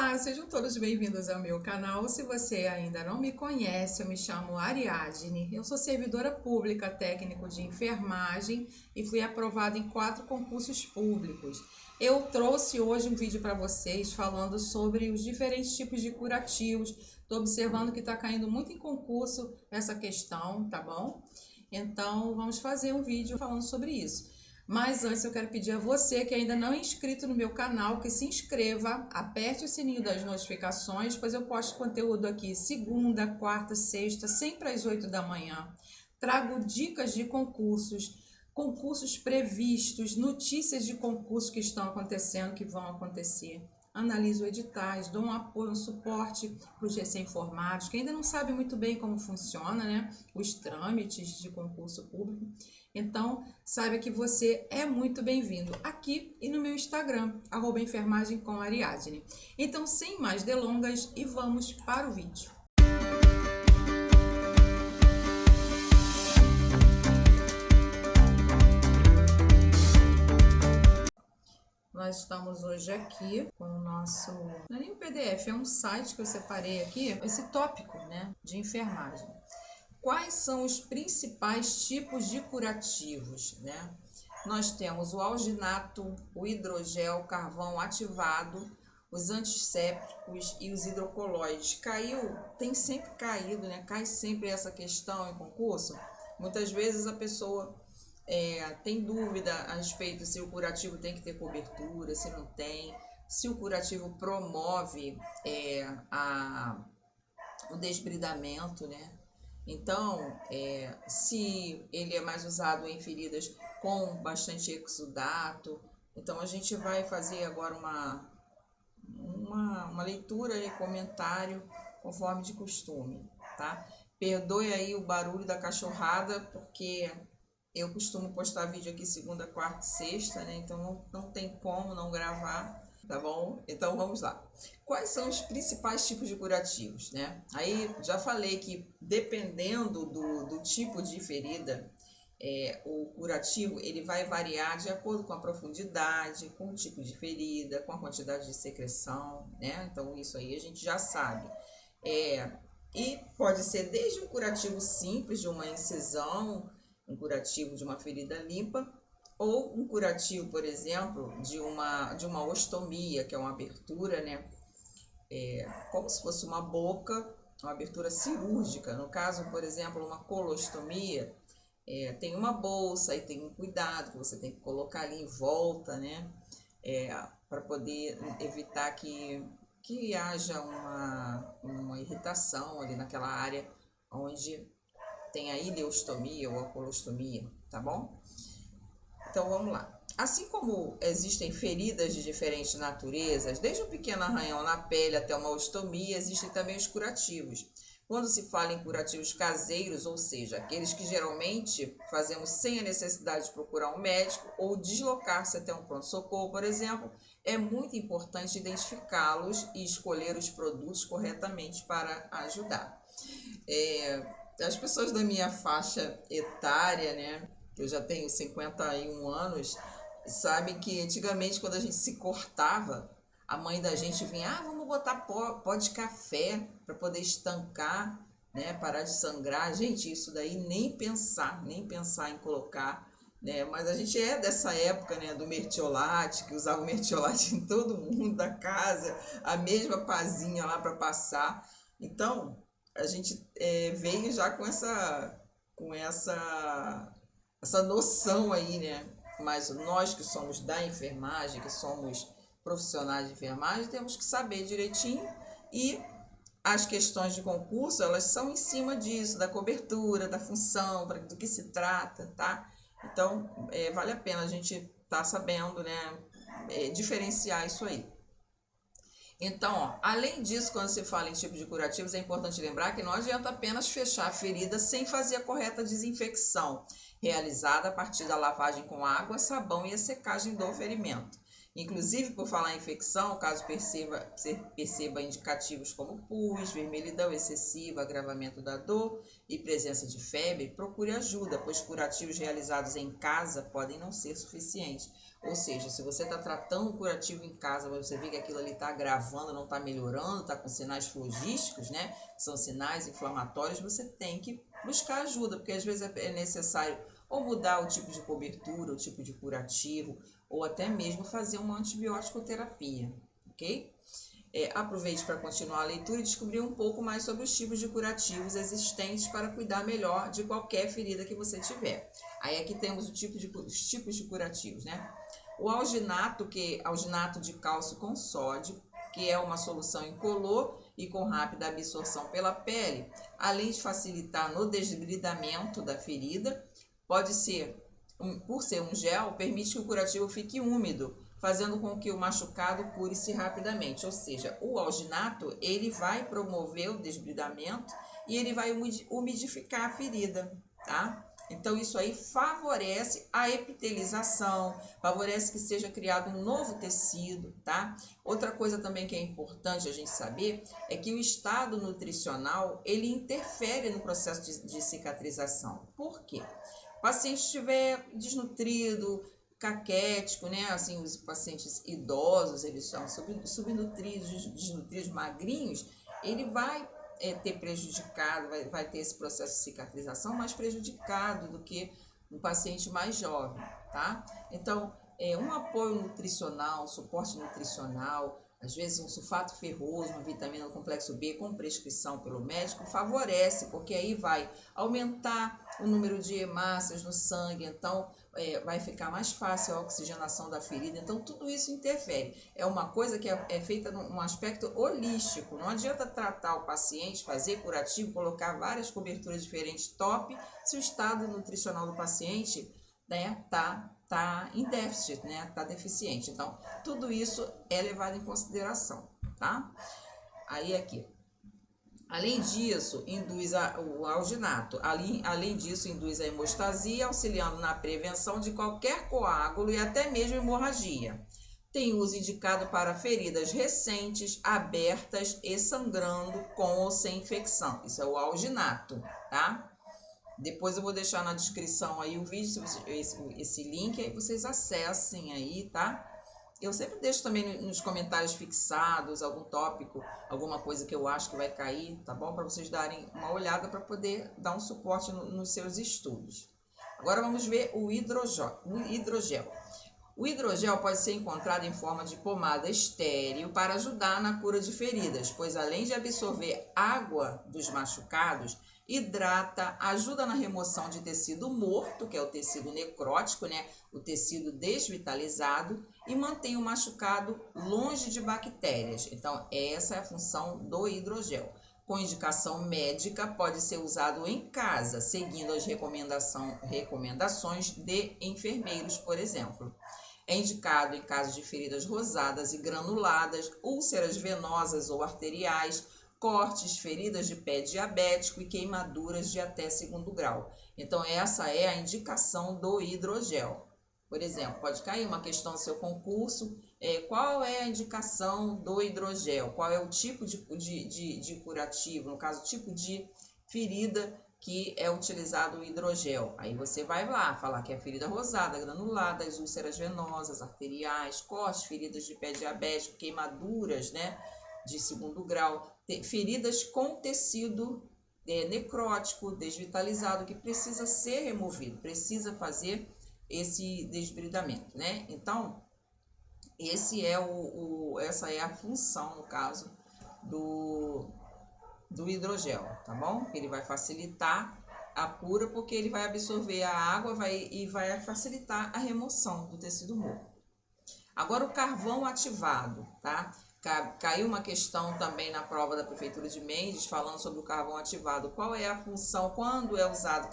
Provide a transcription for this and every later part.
Olá, sejam todos bem-vindos ao meu canal. Se você ainda não me conhece, eu me chamo Ariadne. Eu sou servidora pública técnico de enfermagem e fui aprovada em 4 concursos públicos. Eu trouxe hoje um vídeo para vocês falando sobre os diferentes tipos de curativos. Estou observando que está caindo muito em concurso essa questão, tá bom? Então, vamos fazer um vídeo falando sobre isso. Mas antes eu quero pedir a você que ainda não é inscrito no meu canal, que se inscreva, aperte o sininho das notificações, pois eu posto conteúdo aqui segunda, quarta, sexta, sempre às 8 da manhã. Trago dicas de concursos previstos, notícias de concursos que estão acontecendo, que vão acontecer. Analiso editais, dou um apoio, um suporte para os recém-formados, que ainda não sabem muito bem como funciona, né? Os trâmites de concurso público. Então, saiba que você é muito bem-vindo aqui e no meu Instagram, @enfermagem_com_Ariadne. Então, sem mais delongas, e vamos para o vídeo. Nós estamos hoje aqui com o nosso... Não é nem um PDF, é um site que eu separei aqui, esse tópico, né, de enfermagem. Quais são os principais tipos de curativos, né? Nós temos o alginato, o hidrogel, carvão ativado, os antissépticos e os hidrocolóides. Tem sempre caído, né? Cai sempre essa questão em concurso. Muitas vezes a pessoa tem dúvida a respeito se o curativo tem que ter cobertura, se não tem, se o curativo promove o desbridamento, né? Então, se ele é mais usado em feridas com bastante exudato, então a gente vai fazer agora uma leitura e comentário conforme de costume, tá? Perdoe aí o barulho da cachorrada, porque eu costumo postar vídeo aqui segunda, quarta e sexta, né? Então não tem como não gravar, tá bom? Então vamos lá. Quais são os principais tipos de curativos, né? Aí já falei que dependendo do tipo de ferida, o curativo ele vai variar de acordo com a profundidade, com o tipo de ferida, com a quantidade de secreção, né? Então isso aí a gente já sabe. E pode ser desde um curativo simples de uma incisão, um curativo de uma ferida limpa, ou um curativo, por exemplo, de uma ostomia, que é uma abertura, né? Como se fosse uma boca, uma abertura cirúrgica. No caso, por exemplo, uma colostomia, tem uma bolsa e tem um cuidado que você tem que colocar ali em volta, né? Para poder evitar que haja uma irritação ali naquela área onde tem a ileostomia ou a colostomia, tá bom? Então vamos lá. Assim como existem feridas de diferentes naturezas, desde um pequeno arranhão na pele até uma ostomia, existem também os curativos. Quando se fala em curativos caseiros, ou seja, aqueles que geralmente fazemos sem a necessidade de procurar um médico ou deslocar-se até um pronto-socorro, por exemplo, é muito importante identificá-los e escolher os produtos corretamente para ajudar. As pessoas da minha faixa etária, né, eu já tenho 51 anos, sabem que antigamente quando a gente se cortava, a mãe da gente vinha, vamos botar pó de café para poder estancar, né, parar de sangrar. Gente, isso daí nem pensar em colocar, né? Mas a gente é dessa época, né, do mertiolate, que usava o mertiolate em todo mundo da casa, a mesma pazinha lá para passar. Então, a gente veio já com essa noção aí, né? Mas nós que somos da enfermagem, que somos profissionais de enfermagem, temos que saber direitinho, e as questões de concurso, elas são em cima disso, da cobertura, da função, do que se trata, tá? Então, vale a pena a gente estar sabendo, né, diferenciar isso aí. Então, ó, além disso, quando se fala em tipo de curativos, é importante lembrar que não adianta apenas fechar a ferida sem fazer a correta desinfecção, realizada a partir da lavagem com água, sabão e a secagem do ferimento. Inclusive, por falar em infecção, caso perceba indicativos como pus, vermelhidão excessiva, agravamento da dor e presença de febre, procure ajuda, pois curativos realizados em casa podem não ser suficientes. Ou seja, se você está tratando um curativo em casa, mas você vê que aquilo ali está agravando, não está melhorando, está com sinais flogísticos, né? São sinais inflamatórios, você tem que buscar ajuda, porque às vezes é necessário ou mudar o tipo de cobertura, o tipo de curativo, ou até mesmo fazer uma antibiótico terapia, ok? Aproveite para continuar a leitura e descobrir um pouco mais sobre os tipos de curativos existentes para cuidar melhor de qualquer ferida que você tiver. Aí aqui temos os tipos de curativos, né? O alginato, alginato de cálcio com sódio, que é uma solução incolor e com rápida absorção pela pele, além de facilitar no desbridamento da ferida, pode ser, por ser um gel, permite que o curativo fique úmido, fazendo com que o machucado cure-se rapidamente. Ou seja, o alginato, ele vai promover o desbridamento e ele vai umidificar a ferida, tá? Então, isso aí favorece a epitelização, favorece que seja criado um novo tecido, tá? Outra coisa também que é importante a gente saber é que o estado nutricional, ele interfere no processo de cicatrização. Por quê? O paciente estiver desnutrido, caquético, né? Assim, os pacientes idosos, eles são subnutridos, desnutridos, magrinhos, ele vai ter prejudicado, vai ter esse processo de cicatrização mais prejudicado do que um paciente mais jovem, tá? Então, um apoio nutricional, suporte nutricional, às vezes um sulfato ferroso, uma vitamina do complexo B com prescrição pelo médico, favorece, porque aí vai aumentar o número de hemácias no sangue, então vai ficar mais fácil a oxigenação da ferida, então tudo isso interfere. É uma coisa que é feita num aspecto holístico, não adianta tratar o paciente, fazer curativo, colocar várias coberturas diferentes top, se o estado nutricional do paciente, né, tá em déficit, né, tá deficiente. Então, tudo isso é levado em consideração, tá? Aí aqui. Além disso, induz o alginato. Além disso, induz a hemostasia, auxiliando na prevenção de qualquer coágulo e até mesmo hemorragia. Tem uso indicado para feridas recentes, abertas e sangrando com ou sem infecção. Isso é o alginato, tá? Depois eu vou deixar na descrição aí o vídeo, esse link, aí vocês acessem aí, tá? Eu sempre deixo também nos comentários fixados algum tópico, alguma coisa que eu acho que vai cair, tá bom? Para vocês darem uma olhada para poder dar um suporte nos seus estudos. Agora vamos ver o hidrogel. O hidrogel pode ser encontrado em forma de pomada estéril para ajudar na cura de feridas, pois além de absorver água dos machucados, hidrata, ajuda na remoção de tecido morto, que é o tecido necrótico, né? O tecido desvitalizado, e mantém o machucado longe de bactérias. Então, essa é a função do hidrogel. Com indicação médica, pode ser usado em casa, seguindo as recomendações de enfermeiros, por exemplo. É indicado em casos de feridas rosadas e granuladas, úlceras venosas ou arteriais, cortes, feridas de pé diabético e queimaduras de até 2º grau. Então, essa é a indicação do hidrogel. Por exemplo, pode cair uma questão no seu concurso, qual é a indicação do hidrogel? Qual é o tipo de curativo, no caso, tipo de ferida que é utilizado o hidrogel? Aí você vai lá falar que é ferida rosada, granulada, as úlceras venosas, arteriais, cortes, feridas de pé diabético, queimaduras, né, de 2º grau, feridas com tecido necrótico, desvitalizado, que precisa ser removido, precisa fazer esse desbridamento, né? Então, essa é a função, no caso, do hidrogel, tá bom? Ele vai facilitar a cura, porque ele vai absorver a água e vai facilitar a remoção do tecido morto. Agora, o carvão ativado, tá? Caiu uma questão também na prova da Prefeitura de Mendes, falando sobre o carvão ativado. Qual é a função, quando é usado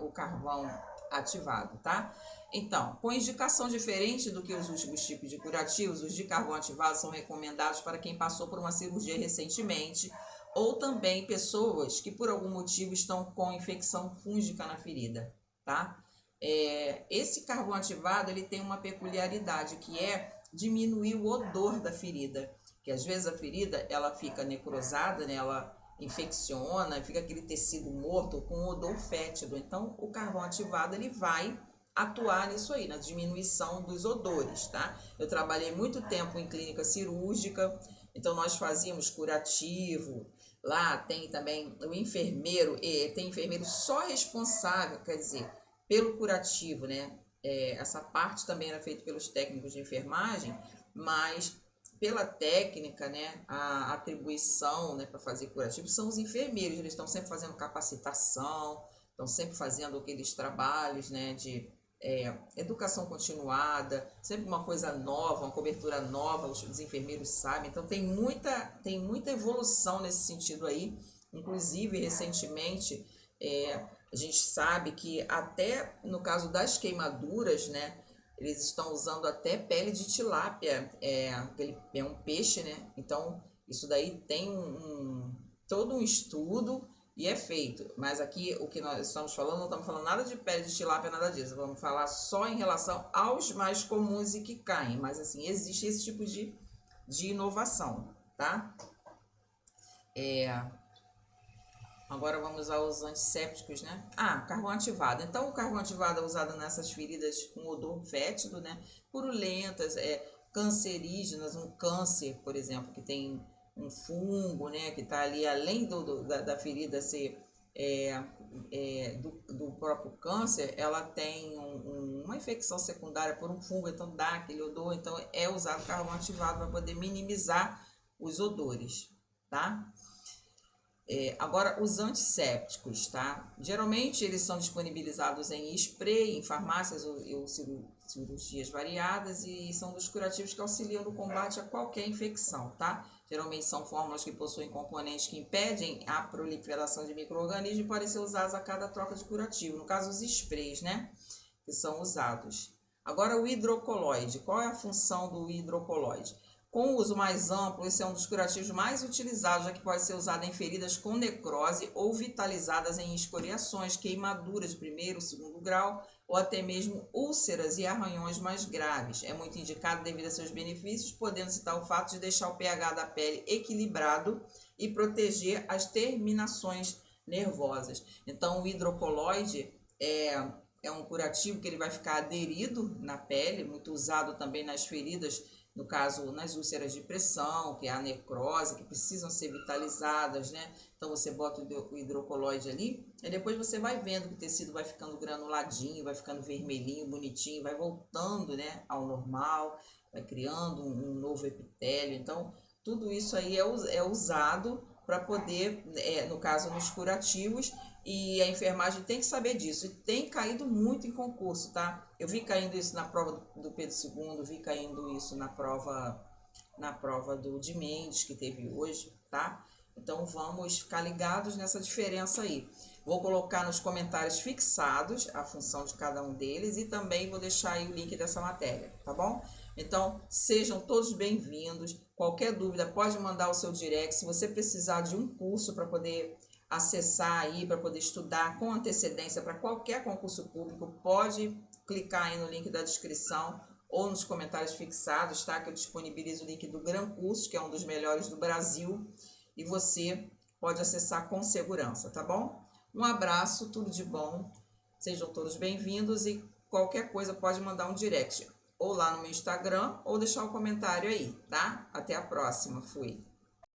o carvão ativado, tá? Então, com indicação diferente do que os últimos tipos de curativos, os de carvão ativado são recomendados para quem passou por uma cirurgia recentemente ou também pessoas que por algum motivo estão com infecção fúngica na ferida, tá? Esse carvão ativado, ele tem uma peculiaridade, que é diminuir o odor da ferida, que às vezes a ferida ela fica necrosada, né? Ela infecciona, fica aquele tecido morto com odor fétido. Então, o carvão ativado ele vai atuar nisso aí, na diminuição dos odores, tá? Eu trabalhei muito tempo em clínica cirúrgica, então nós fazíamos curativo. Lá tem também o enfermeiro, tem enfermeiro só responsável, quer dizer, pelo curativo, né? Essa parte também era feita pelos técnicos de enfermagem, mas pela técnica, né, a atribuição, né, para fazer curativo são os enfermeiros. Eles estão sempre fazendo capacitação, estão sempre fazendo aqueles trabalhos, né, de educação continuada, sempre uma coisa nova, uma cobertura nova, os enfermeiros sabem. Então tem muita evolução nesse sentido aí. Inclusive, recentemente, a gente sabe que até no caso das queimaduras, né, eles estão usando até pele de tilápia, é um peixe, né? Então, isso daí tem todo um estudo e é feito. Mas aqui, o que nós estamos falando, não estamos falando nada de pele de tilápia, nada disso. Vamos falar só em relação aos mais comuns e que caem. Mas, assim, existe esse tipo de inovação, tá? Agora vamos aos antissépticos, né? Carvão ativado. Então, o carvão ativado é usado nessas feridas com odor fétido, né? Purulentas, cancerígenas, um câncer, por exemplo, que tem um fungo, né? Que está ali, além da ferida ser do próprio câncer, ela tem uma infecção secundária por um fungo, então dá aquele odor. Então, é usado carvão ativado para poder minimizar os odores, tá? Agora, os antissépticos, tá? Geralmente eles são disponibilizados em spray, em farmácias ou cirurgias variadas e são dos curativos que auxiliam no combate a qualquer infecção, tá? Geralmente são fórmulas que possuem componentes que impedem a proliferação de micro-organismos e podem ser usados a cada troca de curativo. No caso, os sprays, né? Que são usados. Agora, o hidrocoloide. Qual é a função do hidrocoloide? Com o uso mais amplo, esse é um dos curativos mais utilizados, já que pode ser usado em feridas com necrose ou vitalizadas em escoriações, queimaduras de primeiro, segundo grau, ou até mesmo úlceras e arranhões mais graves. É muito indicado devido a seus benefícios, podendo citar o fato de deixar o pH da pele equilibrado e proteger as terminações nervosas. Então, o hidrocoloide é um curativo que ele vai ficar aderido na pele, muito usado também nas feridas, no caso, nas úlceras de pressão, que é a necrose, que precisam ser vitalizadas, né? Então, você bota o hidrocoloide ali, e depois você vai vendo que o tecido vai ficando granuladinho, vai ficando vermelhinho, bonitinho, vai voltando, né, ao normal, vai criando um novo epitélio. Então, tudo isso aí é usado para poder, no caso, nos curativos, e a enfermagem tem que saber disso. E tem caído muito em concurso, tá? Eu vi caindo isso na prova do Pedro II, vi caindo isso na prova do de Mendes, que teve hoje, tá? Então, vamos ficar ligados nessa diferença aí. Vou colocar nos comentários fixados a função de cada um deles e também vou deixar aí o link dessa matéria, tá bom? Então, sejam todos bem-vindos. Qualquer dúvida, pode mandar o seu direct. Se você precisar de um curso para poder acessar aí, para poder estudar com antecedência para qualquer concurso público, pode clicar aí no link da descrição ou nos comentários fixados, tá? Que eu disponibilizo o link do Gran Curso, que é um dos melhores do Brasil, e você pode acessar com segurança, tá bom? Um abraço, tudo de bom, sejam todos bem-vindos e qualquer coisa pode mandar um direct, ou lá no meu Instagram, ou deixar um comentário aí, tá? Até a próxima, fui!